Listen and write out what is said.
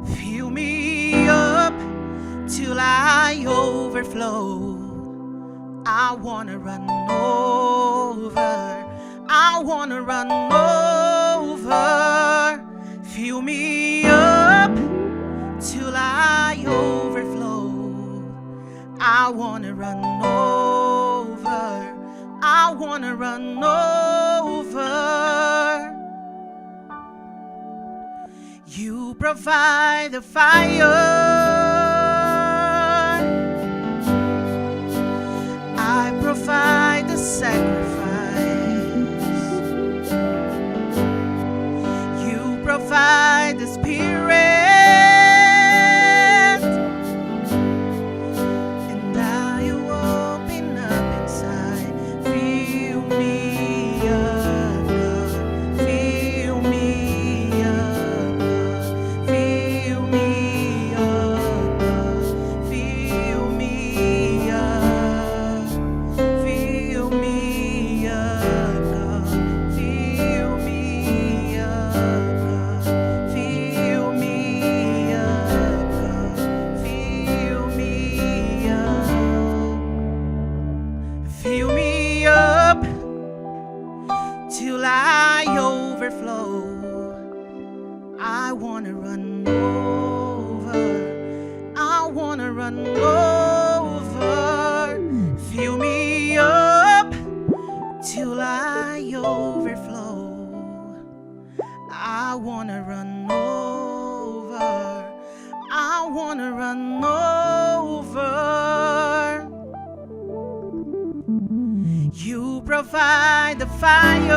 Fill me up till I overflow. I wanna run over. I wanna run over. Fill me up till I overflow. I wanna run over. I wanna run over. You provide the fire, I provide the sacrifice. You provide the Spirit, and I open up inside. Fill me up, God. Fill me up, God. Fill me up, God. Fill me up. Fill me up, God. Fill me up, God. Fill me up, God. Fill me up. Fill me up till I overflow. I wanna run over. I wanna run over. Fill me up till I overflow. I wanna run over. I wanna run over. You provide the fire,